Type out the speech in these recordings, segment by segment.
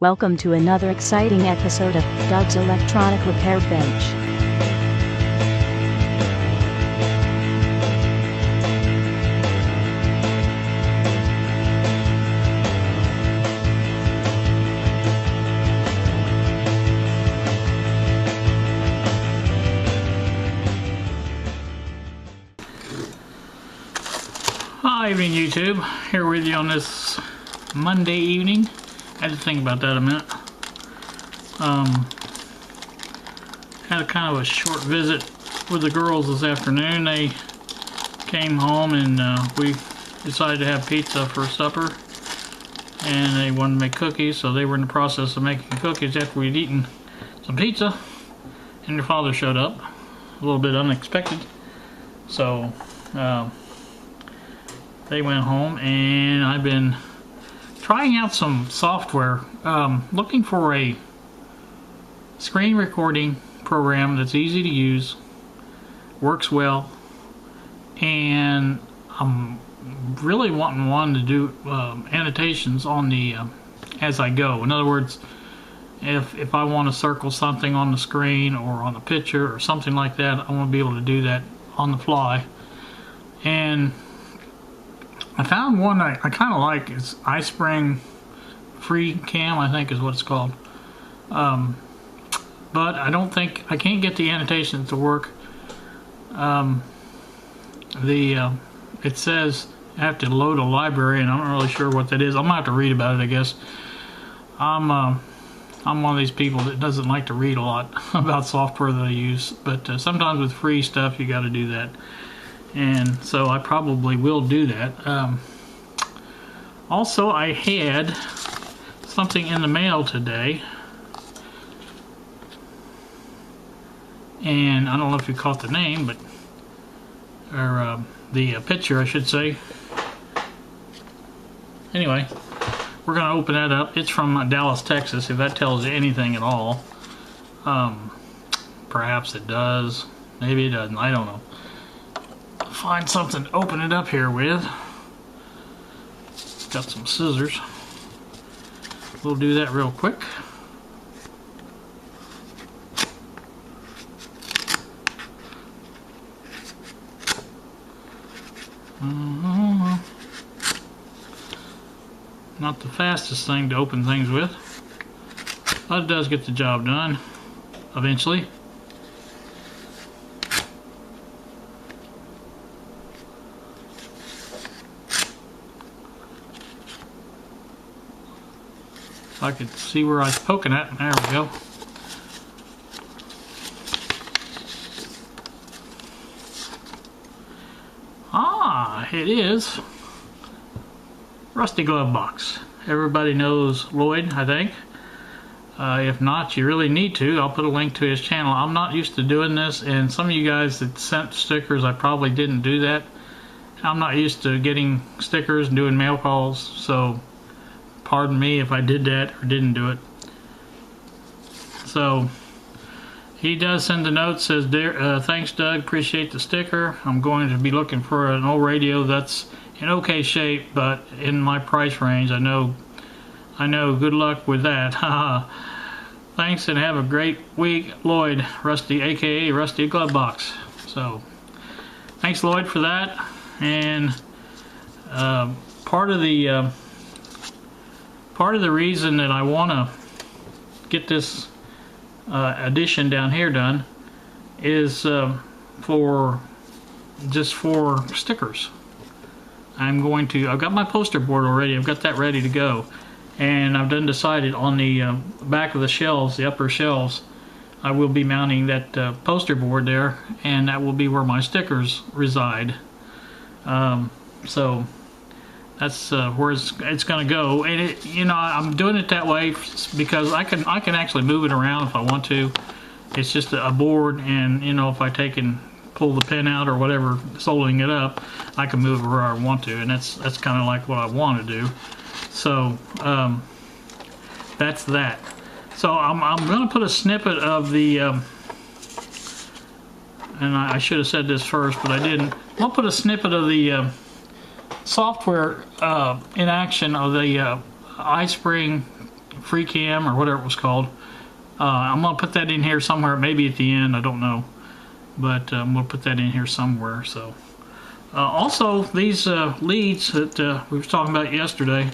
Welcome to another exciting episode of Doug's Electronic Repair Bench. Hi, evening YouTube. Here with you on this Monday evening. I had to think about that a minute. Had a kind of a short visit with the girls this afternoon. They came home and we decided to have pizza for supper. And they wanted to make cookies, so they were in the process of making cookies after we'd eaten some pizza. And their father showed up, a little bit unexpected. So they went home, and I've been trying out some software, looking for a screen recording program that's easy to use, works well, and I'm really wanting one to do annotations on the as I go. In other words, if I want to circle something on the screen or on a picture or something like that, I want to be able to do that on the fly. And I found one I kind of like. It's iSpring Free Cam, I think is what it's called. But I can't get the annotations to work. It says I have to load a library, and I'm not really sure what that is. I'm gonna have to read about it, I guess. I'm one of these people that doesn't like to read a lot about software that I use, but sometimes with free stuff you got to do that. And so I probably will do that. Also, I had something in the mail today, and I don't know if you caught the name, but or the picture, I should say. Anyway, we're gonna open that up. It's from Dallas, Texas, if that tells you anything at all. Perhaps it does, maybe it doesn't, I don't know. Find something to open it up here with. Got some scissors. We'll do that real quick. Not the fastest thing to open things with, but it does get the job done eventually. I could see where I was poking at. There we go. Ah, it is Rusty Glove Box. Everybody knows Lloyd, I think. If not, you really need to. I'll put a link to his channel. I'm not used to doing this, and some of you guys that sent stickers, I probably didn't do that. I'm not used to getting stickers and doing mail calls, so pardon me if I did that or didn't do it. So he does send a note, says, thanks Doug, appreciate the sticker. I'm going to be looking for an old radio that's in okay shape, but in my price range. I know, good luck with that. Thanks, and have a great week, Lloyd, Rusty, aka Rusty Glove Box. So thanks, Lloyd, for that. And part of the reason that I want to get this addition down here done is for stickers. I've got my poster board already. I've got that ready to go, and I've decided on the back of the shelves, the upper shelves, I will be mounting that poster board there, and that will be where my stickers reside. So that's where it's going to go, and I'm doing it that way because I can actually move it around if I want to. It's just a board, and if I take and pull the pin out or whatever, holding it up, I can move it where I want to, and that's kind of like what I want to do. So that's that. So I'm going to put a snippet of the and I should have said this first, but I didn't. I'll put a snippet of the software in action of the iSpring free cam or whatever it was called. I'm going to put that in here somewhere, maybe at the end, I don't know. But I'm going to put that in here somewhere. So, also, these leads that we were talking about yesterday,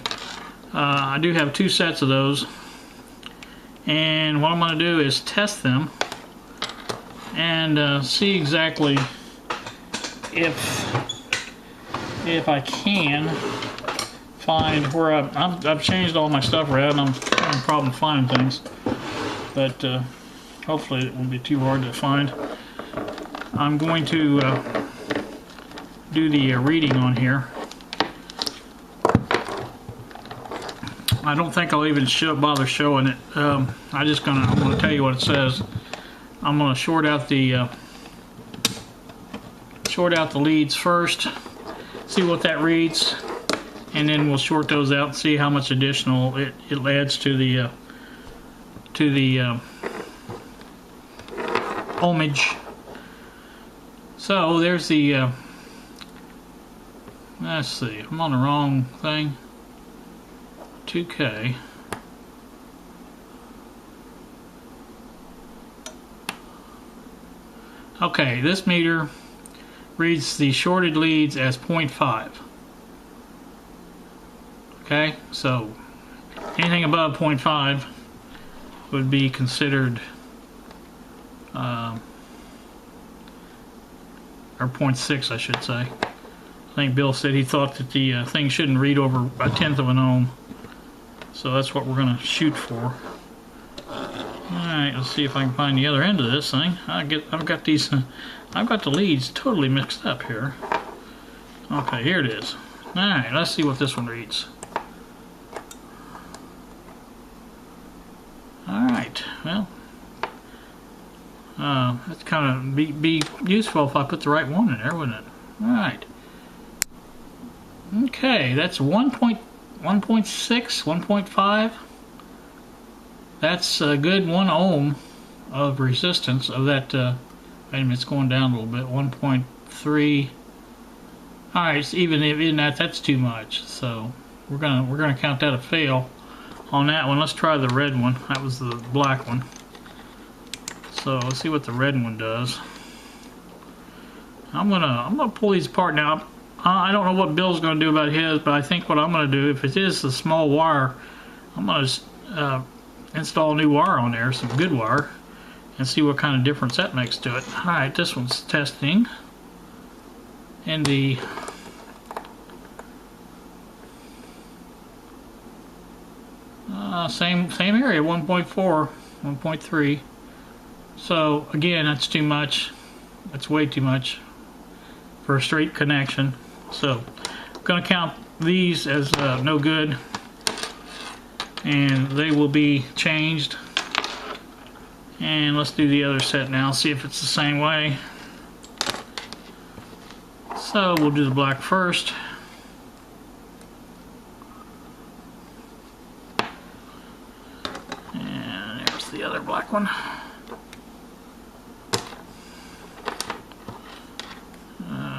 I do have 2 sets of those. And what I'm going to do is test them and see exactly if I can find where I've changed all my stuff around. I'm having a problem finding things, but hopefully it won't be too hard to find. I'm going to do the reading on here. I don't think I'll even bother showing it. I'm going to tell you what it says. I'm going to short out the leads first, see what that reads, and then we'll short those out and see how much additional it adds to the ohmage. So there's the let's see, I'm on the wrong thing. 2K. Okay, this meter reads the shorted leads as 0.5. Okay, so anything above 0.5 would be considered or 0.6, I should say. I think Bill said he thought that the thing shouldn't read over 1/10 of an ohm. So that's what we're going to shoot for. Alright, let's see if I can find the other end of this thing. I've got the leads totally mixed up here. Okay, here it is. Alright, let's see what this one reads. Alright, well, that's kind of be useful if I put the right one in there, wouldn't it? Alright. Okay, that's 1.6, 1.5. That's a good 1 ohm of resistance of that. Wait a minute, it's going down a little bit. 1.3. All right, so even in that's too much. So we're gonna count that a fail on that one. Let's try the red one. That was the black one. So let's see what the red one does. I'm gonna pull these apart now. I don't know what Bill's gonna do about his, but I think what I'm gonna do, if it is a small wire, I'm gonna install a new wire on there, some good wire, and see what kind of difference that makes to it. Alright, this one's testing in the same area, 1.4, 1.3. So again, that's too much. That's way too much for a straight connection. So I'm going to count these as no good, and they will be changed. And let's do the other set now, see if it's the same way. So we'll do the black first. And there's the other black one.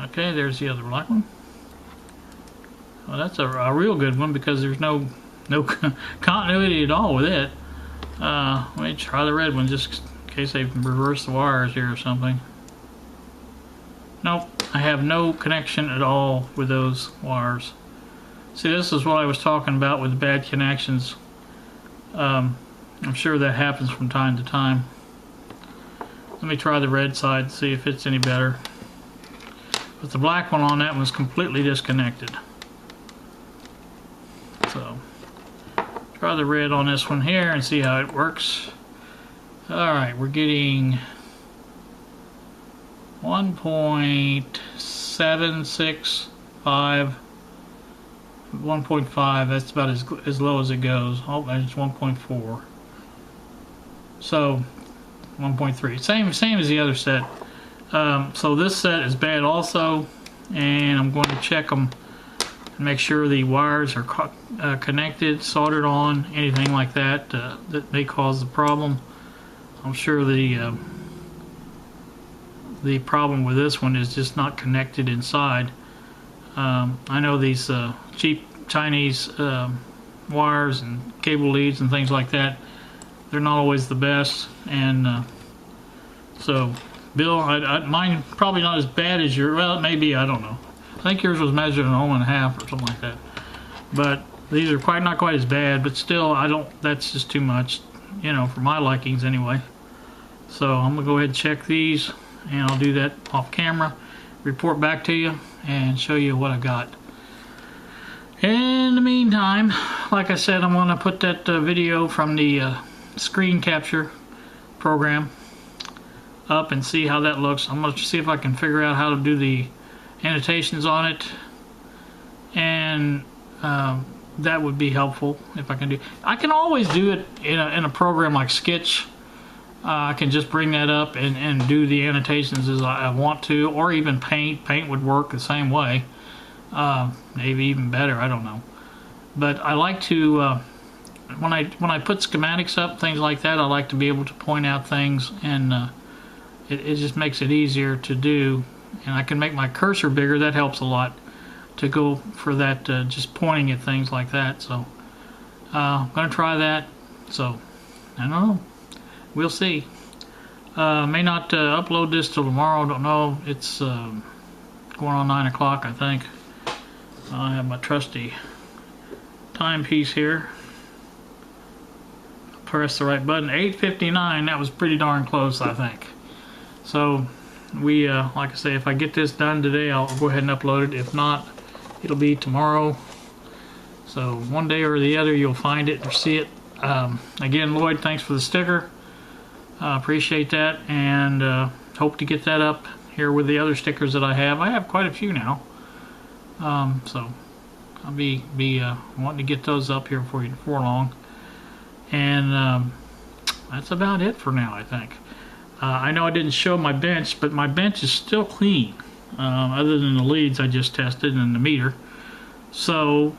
Okay, there's the other black one. Well, that's a real good one because there's no continuity at all with it. Let me try the red one just in case they've reversed the wires here or something. Nope, I have no connection at all with those wires. See, this is what I was talking about with bad connections. I'm sure that happens from time to time. Let me try the red side and see if it's any better. But the black one on that one's completely disconnected. So try the red on this one here and see how it works. Alright, we're getting 1.765, 1.5, that's about as low as it goes. Oh, it's 1.4. So 1.3, same as the other set. So this set is bad also, and I'm going to check them and make sure the wires are connected, soldered on, anything like that that may cause the problem. I'm sure the problem with this one is just not connected inside. I know these cheap Chinese wires and cable leads and things like that, they're not always the best. And so, Bill, mine probably not as bad as yours. Well, maybe, I don't know. I think yours was measured an 1.5 or something like that. But these are not quite as bad, but still, that's just too much, you know, for my likings anyway. So I'm gonna go ahead and check these, and I'll do that off camera, report back to you, and show you what I got. In the meantime, like I said, I'm gonna put that video from the screen capture program up and see how that looks. I'm gonna see if I can figure out how to do the annotations on it, and that would be helpful if I can do. I can always do it in a program like Sketch. I can just bring that up and do the annotations as I want to, or even Paint. Paint would work the same way, maybe even better. I don't know, but I like to when I put schematics up, things like that, I like to be able to point out things, and it just makes it easier to do. And I can make my cursor bigger. That helps a lot to go for that, just pointing at things like that. So I'm going to try that. So I don't know. We'll see. May not upload this till tomorrow. Don't know. It's going on 9 o'clock, I think. I have my trusty timepiece here. Press the right button. 8:59. That was pretty darn close, I think. So we, like I say, if I get this done today, I'll go ahead and upload it. If not, it'll be tomorrow. So one day or the other, you'll find it or see it. Again, Lloyd, thanks for the sticker. Appreciate that, and hope to get that up here with the other stickers that I have. I have quite a few now, so I'll be wanting to get those up here for you before long. And that's about it for now, I think. I know I didn't show my bench, but my bench is still clean, other than the leads I just tested and the meter. So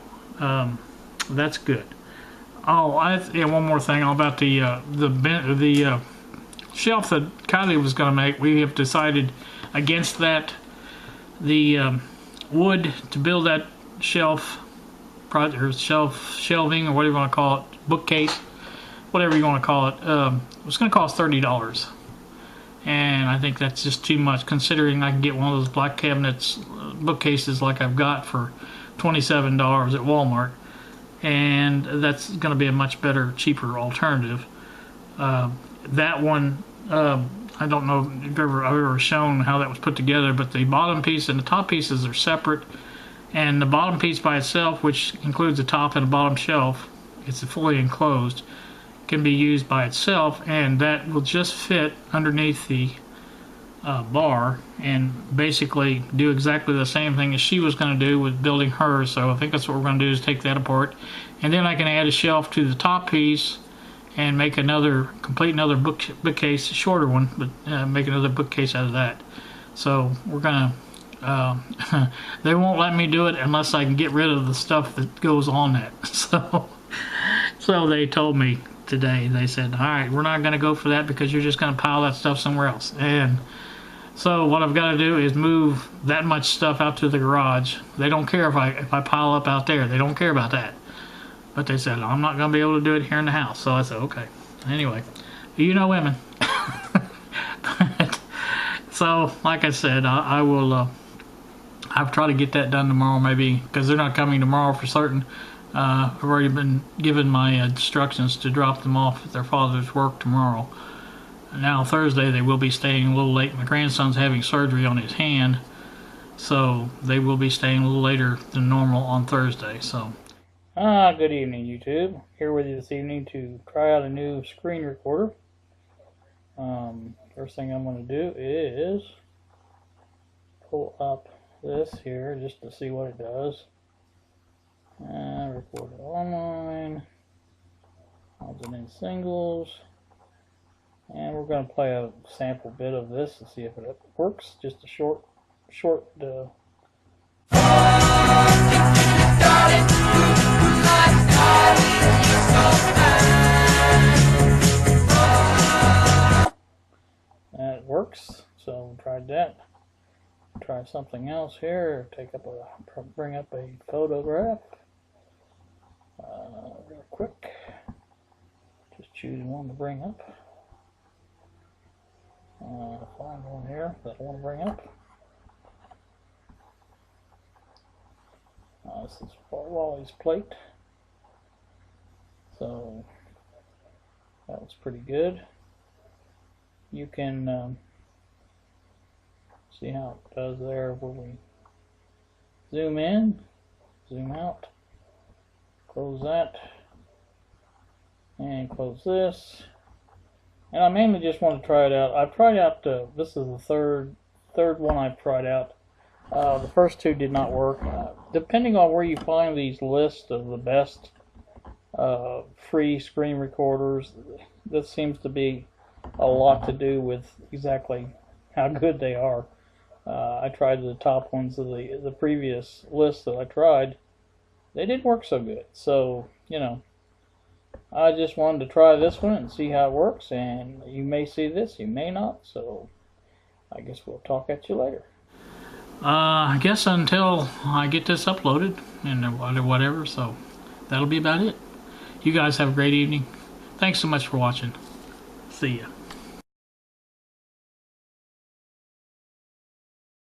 that's good. Oh, yeah, one more thing about the shelf that Kylie was going to make. We have decided against that. The wood to build that shelf project, or shelving, or whatever you want to call it, bookcase, whatever you want to call it, was going to cost $30. And I think that's just too much, considering I can get one of those black cabinets, bookcases like I've got, for $27 at Walmart. And that's going to be a much better, cheaper alternative. That one, I don't know if I've ever shown how that was put together, but the bottom piece and the top pieces are separate. And the bottom piece by itself, which includes a top and a bottom shelf, it's fully enclosed, can be used by itself, and that will just fit underneath the bar and basically do exactly the same thing as she was going to do with building hers. So I think that's what we're going to do, is take that apart, and then I can add a shelf to the top piece and make complete another bookcase, a shorter one, but make another bookcase out of that. So we're gonna they won't let me do it unless I can get rid of the stuff that goes on that. So they told me today, they said, all right, we're not going to go for that because you're just going to pile that stuff somewhere else. And so what I've got to do is move that much stuff out to the garage. They don't care if I pile up out there. They don't care about that. But they said, I'm not going to be able to do it here in the house. So I said, okay. Anyway, you know women. So, like I said, I will I'll try to get that done tomorrow, maybe, because they're not coming tomorrow for certain. I've already been given my instructions to drop them off at their father's work tomorrow. Now Thursday they will be staying a little late. My grandson's having surgery on his hand, so they will be staying a little later than normal on Thursday. So, good evening, YouTube. Here with you this evening to try out a new screen recorder. First thing I'm going to do is pull up this here just to see what it does. Record it online. Hold it in singles. And we're going to play a sample bit of this and see if it works. Just a short that works. So tried that. Try something else here. Bring up a photograph. Real quick, just choose one to bring up. Find one here that I want to bring up. This is Wally's plate. So that was pretty good. You can see how it does there where we zoom in, zoom out, close that, and close this. And I mainly just want to try it out. I've tried out, this is the third one I've tried out. The first two did not work. Depending on where you find these lists of the best free screen recorders, this seems to be a lot to do with exactly how good they are. I tried the top ones of the previous list that I tried. They didn't work so good. So, you know, I just wanted to try this one and see how it works. And you may see this, you may not. So, I guess we'll talk at you later. I guess until I get this uploaded and whatever. So, that'll be about it. You guys have a great evening. Thanks so much for watching. See ya.